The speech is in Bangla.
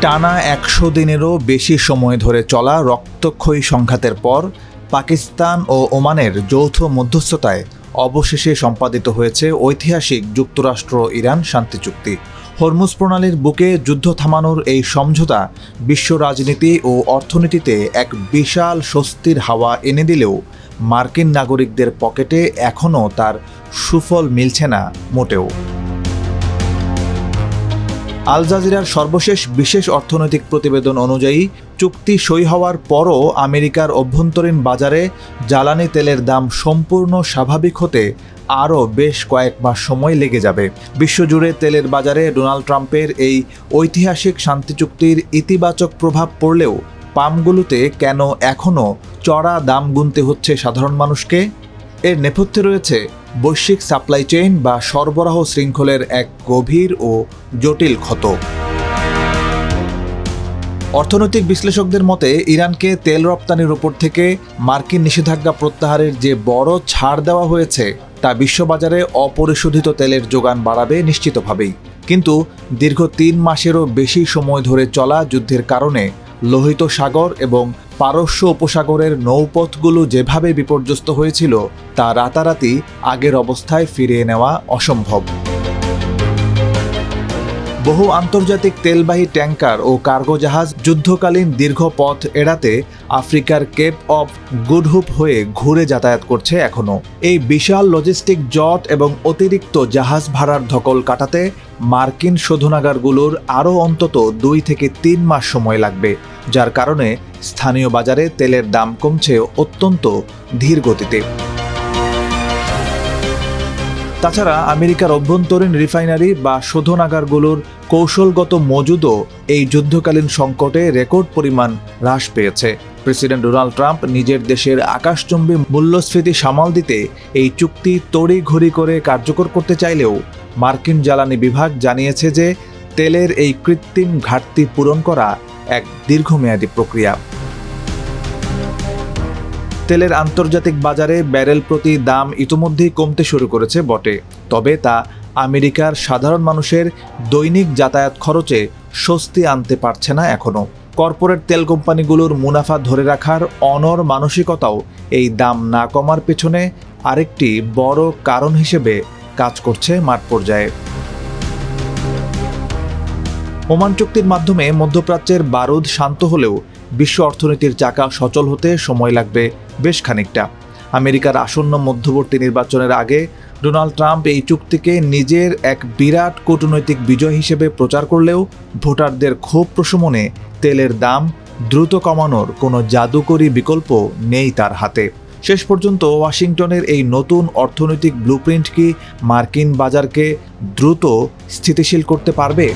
টানা ১০০ দিনেরও বেশি সময় ধরে চলা রক্তক্ষয়ী সংঘাতের পর পাকিস্তান ও ওমানের যৌথ মধ্যস্থতায় অবশেষে সম্পাদিত হয়েছে ঐতিহাসিক যুক্তরাষ্ট্র-ইরান শান্তি চুক্তি। হরমুজ প্রণালীর বুকে যুদ্ধ থামানোর এই সমঝোতা বিশ্ব রাজনীতি ও অর্থনীতিতে এক বিশাল স্বস্তির হাওয়া এনে দিলেও মার্কিন নাগরিকদের পকেটে এখনও তার সুফল মিলছে না মোটেও। আল জাজিরার সর্বশেষ বিশেষ অর্থনৈতিক প্রতিবেদন অনুযায়ী চুক্তি সই হওয়ার পরও আমেরিকার অভ্যন্তরীণ বাজারে জ্বালানি তেলের দাম সম্পূর্ণ স্বাভাবিক হতে আরও বেশ কয়েক মাস সময় লেগে যাবে। বিশ্বজুড়ে তেলের বাজারে ডোনাল্ড ট্রাম্পের এই ঐতিহাসিক শান্তি চুক্তির ইতিবাচক প্রভাব পড়লেও পাম্পগুলোতে কেন এখনও চড়া দাম গুনতে হচ্ছে সাধারণ মানুষকে? এর নেপথ্যে রয়েছে বৈশ্বিক সাপ্লাই চেইন বা সরবরাহ শৃঙ্খলের এক গভীর ও জটিল ক্ষত। অর্থনৈতিক বিশ্লেষকদের মতে ইরানকে তেল রপ্তানির উপর থেকে মার্কিন নিষেধাজ্ঞা প্রত্যাহারের যে বড় ছাড় দেওয়া হয়েছে তা বিশ্ববাজারে অপরিশোধিত তেলের যোগান বাড়াবে নিশ্চিতভাবেই। কিন্তু দীর্ঘ ৩ মাসেরও বেশি সময় ধরে চলা যুদ্ধের কারণে লোহিত সাগর এবং পারস্য উপসাগরের নৌপথগুলো যেভাবে বিপর্যস্ত হয়েছিল তা রাতারাতি আগের অবস্থায় ফিরিয়ে নেওয়া অসম্ভব। বহু আন্তর্জাতিক তেলবাহী ট্যাঙ্কার ও কার্গো জাহাজ যুদ্ধকালীন দীর্ঘ পথ এড়াতে আফ্রিকার কেপ অফ গুড হোপ হয়ে ঘুরে যাতায়াত করছে এখনও। এই বিশাল লজিস্টিক জট এবং অতিরিক্ত জাহাজ ভাড়ার ধকল কাটাতে মার্কিন শোধনাগারগুলোর আরও অন্তত ২ থেকে ৩ মাস সময় লাগবে, যার কারণে স্থানীয় বাজারে তেলের দাম কমছে অত্যন্ত ধীর গতিতে। তাছাড়া আমেরিকার অভ্যন্তরীণ রিফাইনারি বা শোধনাগারগুলোর কৌশলগত মজুদও এই যুদ্ধকালীন সংকটে রেকর্ড পরিমাণ হ্রাস পেয়েছে। প্রেসিডেন্ট ডোনাল্ড ট্রাম্প নিজের দেশের আকাশচুম্বী মূল্যস্ফীতি সামাল দিতে এই চুক্তি তড়িঘড়ি করে কার্যকর করতে চাইলেও মার্কিন জ্বালানি বিভাগ জানিয়েছে যে তেলের এই কৃত্রিম ঘাটতি পূরণ করা এক দীর্ঘমেয়াদী প্রক্রিয়া। তেলের আন্তর্জাতিক বাজারে ব্যারেল প্রতি দাম ইতোমধ্যেই কমতে শুরু করেছে বটে, তবে তা আমেরিকার সাধারণ মানুষের দৈনিক যাতায়াত খরচে স্বস্তি আনতে পারছে না এখনও। কর্পোরেট তেল কোম্পানিগুলোর মুনাফা ধরে রাখার অনড় মানসিকতাও এই দাম না কমার পেছনে আরেকটি বড় কারণ হিসেবে কাজ করছে মাঠ পর্যায়ে। ওমান চুক্তির মাধ্যমে মধ্যপ্রাচ্যের বারুদ শান্ত হলেও বিশ্ব অর্থনীতির চাকা সচল হতে সময় লাগবে বেশ খানিকটা। আমেরিকার আসন্ন মধ্যবর্তী নির্বাচনের আগে ডোনাল্ড ট্রাম্প এই চুক্তিকে নিজের এক বিরাট কূটনৈতিক বিজয় হিসেবে প্রচার করলেও ভোটারদের ক্ষোভ প্রশমনে তেলের দাম দ্রুত কমানোর কোনো জাদুকরী বিকল্প নেই তার হাতে। শেষ পর্যন্ত ওয়াশিংটনের এই নতুন অর্থনৈতিক ব্লুপ্রিন্ট কি মার্কিন বাজারকে দ্রুত স্থিতিশীল করতে পারবে?